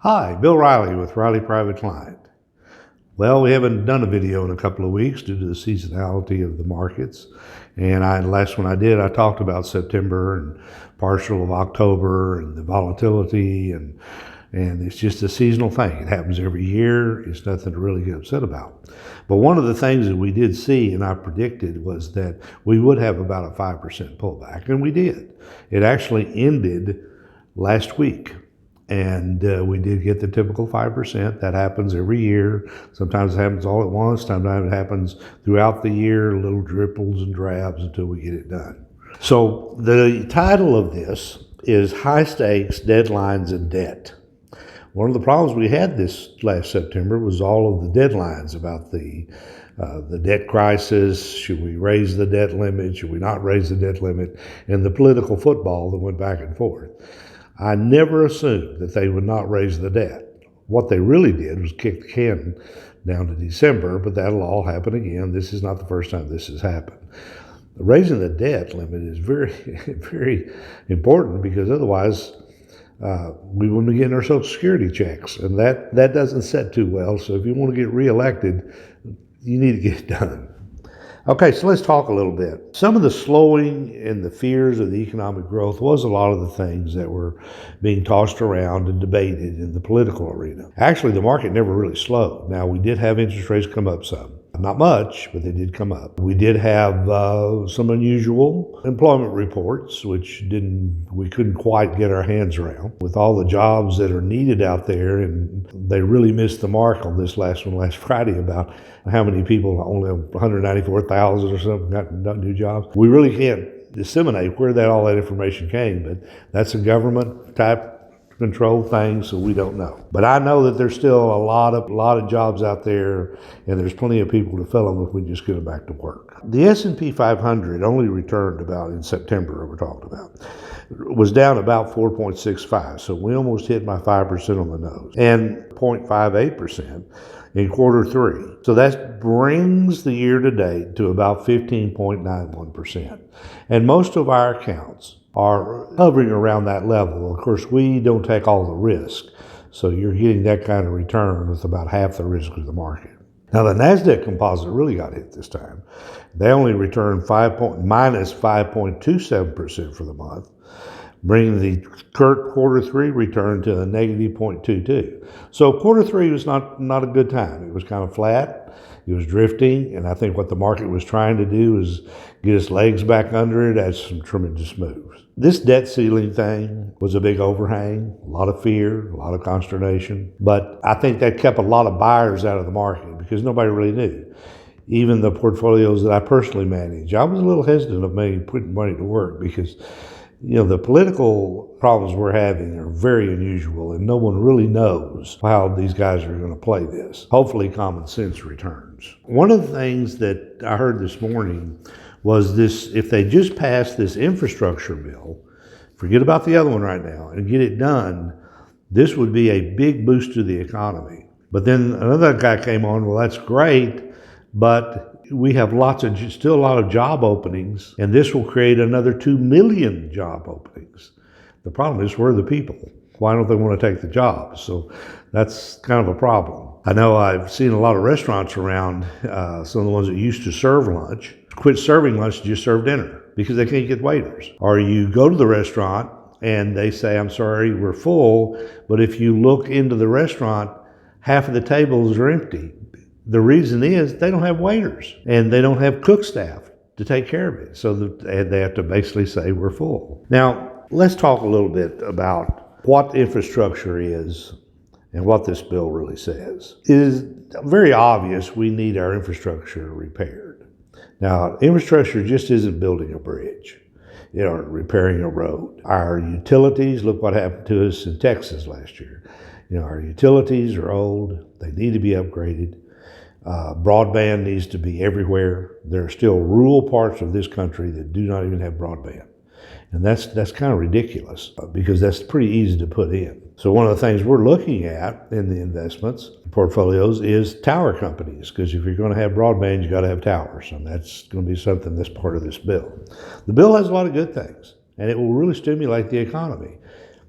Hi, Bill Riley with Riley Private Client. Well, we haven't done a video in a couple of weeks due to the seasonality of the markets. And last one I did, I talked about September and partial of October and the volatility and it's just a seasonal thing. It happens every year. It's nothing to really get upset about. But one of the things that we did see and I predicted was that we would have about a 5% pullback, and we did. It actually ended last week. And we did get the typical 5%. That happens every year. Sometimes it happens all at once. Sometimes it happens throughout the year, little dripples and drabs until we get it done. So the title of this is High Stakes, Deadlines, and Debt. One of the problems we had this last September was all of the deadlines about the debt crisis. Should we raise the debt limit? Should we not raise the debt limit? And the political football that went back and forth. I never assumed that they would not raise the debt. What they really did was kick the can down to December, but that'll all happen again. This is not the first time this has happened. Raising the debt limit is very, very important because otherwise we wouldn't be getting our Social Security checks, and that doesn't set too well. So if you want to get reelected, you need to get it done. Okay, so let's talk a little bit. Some of the slowing and the fears of the economic growth was a lot of the things that were being tossed around and debated in the political arena. Actually, the market never really slowed. Now, we did have interest rates come up some. Not much, but they did come up. We did have some unusual employment reports, which we couldn't quite get our hands around with all the jobs that are needed out there. And they really missed the mark on this last Friday about how many people, only 194,000 or something, got new jobs. We really can't disseminate where all that information came, but that's a government type control things, so we don't know. But I know that there's still a lot of jobs out there, and there's plenty of people to fill them if we just get them back to work. The S&P 500 only returned about in September, we're talking about, was down about 4.65, so we almost hit my 5% on the nose, and 0.58% in quarter three. So that brings the year to date to about 15.91%. And most of our accounts are hovering around that level. Of course, we don't take all the risk, so you're getting that kind of return with about half the risk of the market. Now, the NASDAQ composite really got hit this time. They only returned minus 5.27% for the month, bringing the current quarter three return to a negative 0.22. So quarter three was not a good time. It was kind of flat. It was drifting, and I think what the market was trying to do is get its legs back under it as some tremendous moves. This debt ceiling thing was a big overhang, a lot of fear, a lot of consternation, but I think that kept a lot of buyers out of the market because nobody really knew. Even the portfolios that I personally manage, I was a little hesitant of putting money to work because the political problems we're having are very unusual, and no one really knows how these guys are going to play this. Hopefully common sense returns. One of the things that I heard this morning was this: if they just pass this infrastructure bill, forget about the other one right now, and get it done, this would be a big boost to the economy. But then another guy came on, well, that's great, but we have still a lot of job openings, and this will create another 2 million job openings. The problem is, where are the people? Why don't they want to take the jobs? So that's kind of a problem. I know I've seen a lot of restaurants around, some of the ones that used to serve lunch, quit serving lunch and just serve dinner because they can't get waiters. Or you go to the restaurant and they say, I'm sorry, we're full, but if you look into the restaurant, half of the tables are empty. The reason is they don't have waiters and they don't have cook staff to take care of it. So they have to basically say we're full. Now, let's talk a little bit about what infrastructure is and what this bill really says. It is very obvious we need our infrastructure repaired. Now, infrastructure just isn't building a bridge, or repairing a road. Our utilities, look what happened to us in Texas last year. Our utilities are old. They need to be upgraded. Broadband needs to be everywhere. There are still rural parts of this country that do not even have broadband. And that's kind of ridiculous because that's pretty easy to put in. So one of the things we're looking at in the investments portfolios is tower companies, because if you're going to have broadband, you got to have towers, and that's going to be something that's part of this bill. The bill has a lot of good things, and it will really stimulate the economy.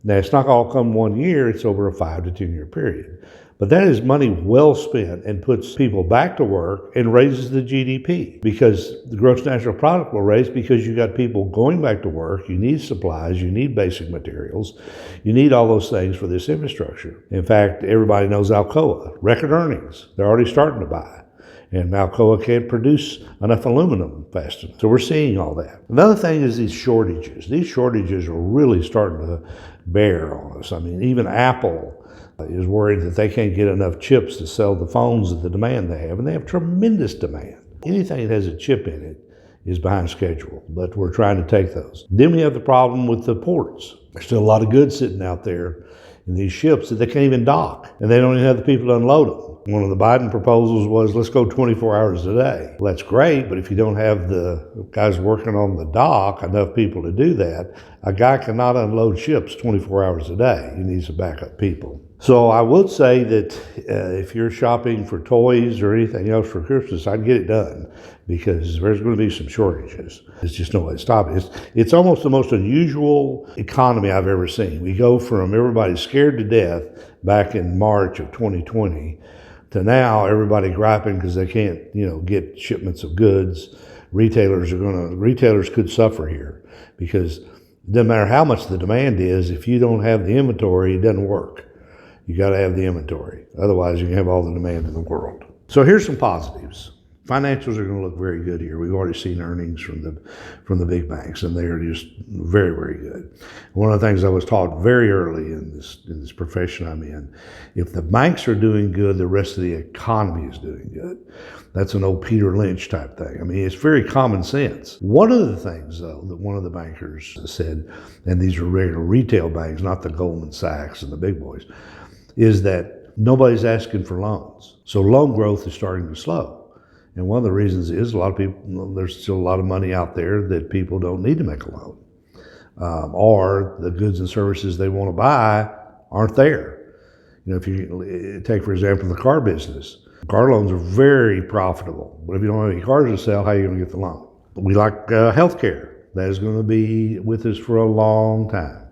Now, it's not all come 1 year, it's over a 5 to 10 year period. But that is money well spent and puts people back to work and raises the GDP, because the gross national product will raise because you got people going back to work. You need supplies, you need basic materials, you need all those things for this infrastructure. In fact, everybody knows Alcoa, record earnings. They're already starting to buy. And Alcoa can't produce enough aluminum fast enough. So we're seeing all that. Another thing is these shortages. These shortages are really starting to bear on us. I mean, even Apple is worried that they can't get enough chips to sell the phones at the demand they have, and they have tremendous demand. Anything that has a chip in it is behind schedule, but we're trying to take those. Then we have the problem with the ports. There's still a lot of goods sitting out there in these ships that they can't even dock, and they don't even have the people to unload them. One of the Biden proposals was, let's go 24 hours a day. Well, that's great, but if you don't have the guys working on the dock, enough people to do that, a guy cannot unload ships 24 hours a day. He needs some backup people. So I would say that if you're shopping for toys or anything else for Christmas, I'd get it done, because there's going to be some shortages. There's just no way to stop it. It's almost the most unusual economy I've ever seen. We go from everybody scared to death back in March of 2020 to now everybody griping because they can't, get shipments of goods. Retailers could suffer here, because it doesn't matter how much the demand is. If you don't have the inventory, it doesn't work. You got to have the inventory. Otherwise, you can have all the demand in the world. So here's some positives. Financials are going to look very good here. We've already seen earnings from the big banks, and they are just very, very good. One of the things I was taught very early in this profession I'm in, if the banks are doing good, the rest of the economy is doing good. That's an old Peter Lynch type thing. I mean, it's very common sense. One of the things, though, that one of the bankers said, and these are regular retail banks, not the Goldman Sachs and the big boys, is that nobody's asking for loans. So loan growth is starting to slow. And one of the reasons is a lot of people, there's still a lot of money out there that people don't need to make a loan. Or the goods and services they want to buy aren't there. If you take, for example, the car business, car loans are very profitable. But if you don't have any cars to sell, how are you going to get the loan? We like healthcare. That is going to be with us for a long time.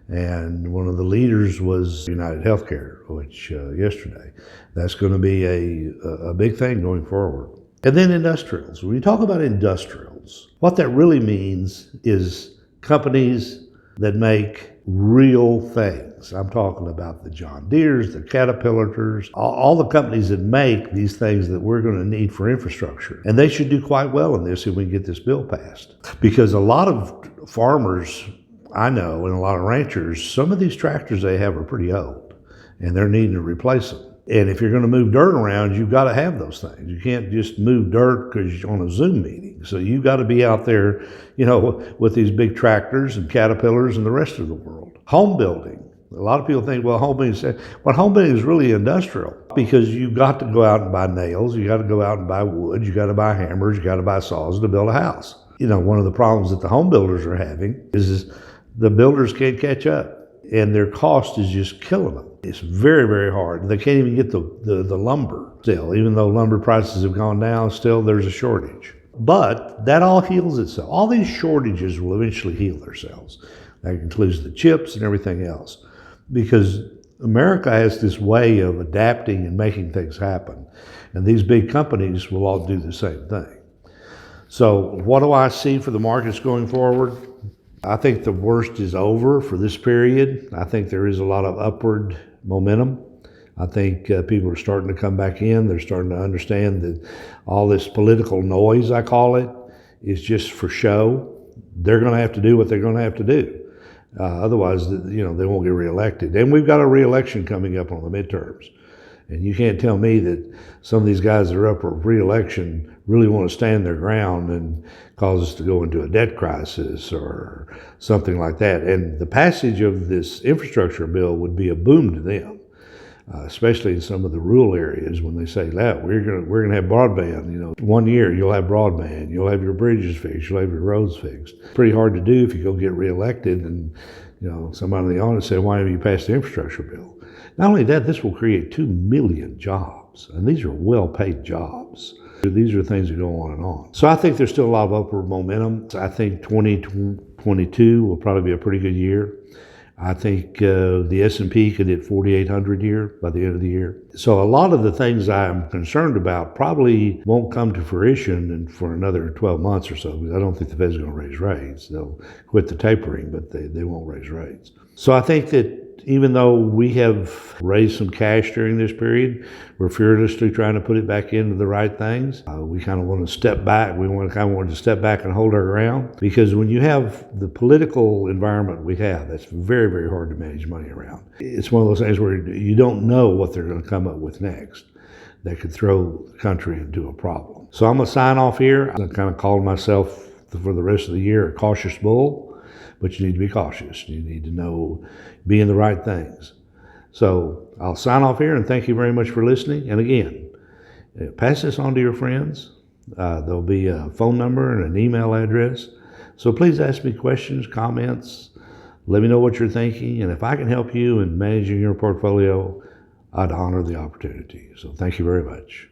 And one of the leaders was United Healthcare, which yesterday, that's going to be a big thing going forward. And then industrials. When you talk about industrials, what that really means is companies that make real things. I'm talking about the John Deeres, the Caterpillars, all the companies that make these things that we're going to need for infrastructure. And they should do quite well in this if we can get this bill passed. Because a lot of farmers I know, and a lot of ranchers, some of these tractors they have are pretty old, and they're needing to replace them. And if you're going to move dirt around, you've got to have those things. You can't just move dirt because you're on a Zoom meeting. So you've got to be out there, with these big tractors and Caterpillars and the rest of the world. Home building. A lot of people think, well, home building is really industrial, because you've got to go out and buy nails, you got to go out and buy wood, you got to buy hammers, you got to buy saws to build a house. One of the problems that the home builders are having is the builders can't catch up, and their cost is just killing them. It's very, very hard. They can't even get the lumber still. Even though lumber prices have gone down, still there's a shortage. But that all heals itself. All these shortages will eventually heal themselves. That includes the chips and everything else. Because America has this way of adapting and making things happen. And these big companies will all do the same thing. So what do I see for the markets going forward? I think the worst is over for this period. I think there is a lot of upward momentum. I think people are starting to come back in. They're starting to understand that all this political noise, I call it, is just for show. They're going to have to do what they're going to have to do. Otherwise, they won't get reelected. And we've got a reelection coming up on the midterms. And you can't tell me that some of these guys that are up for reelection really want to stand their ground and cause us to go into a debt crisis or something like that. And the passage of this infrastructure bill would be a boom to them, especially in some of the rural areas when they say that we're going to have broadband. 1 year you'll have broadband, you'll have your bridges fixed, you'll have your roads fixed. Pretty hard to do if you go get reelected and somebody in the audience said, why haven't you passed the infrastructure bill? Not only that, this will create 2 million jobs, and these are well-paid jobs. These are things that go on and on. So I think there's still a lot of upward momentum. I think 2022 will probably be a pretty good year. I think the S&P could hit 4,800 here by the end of the year. So a lot of the things I'm concerned about probably won't come to fruition for another 12 months or so, because I don't think the Fed's going to raise rates. They'll quit the tapering, but they won't raise rates. So I think that even though we have raised some cash during this period, we're fearlessly trying to put it back into the right things. We kind of want to step back. We want to step back and hold our ground, because when you have the political environment we have, that's very, very hard to manage money around. It's one of those things where you don't know what they're going to come up with next that could throw the country into a problem. So I'm going to sign off here. I kind of called myself for the rest of the year a cautious bull. But you need to be cautious. You need to know, be in the right things. So I'll sign off here, and thank you very much for listening. And again, pass this on to your friends. There'll be a phone number and an email address. So please ask me questions, comments. Let me know what you're thinking. And if I can help you in managing your portfolio, I'd honor the opportunity. So thank you very much.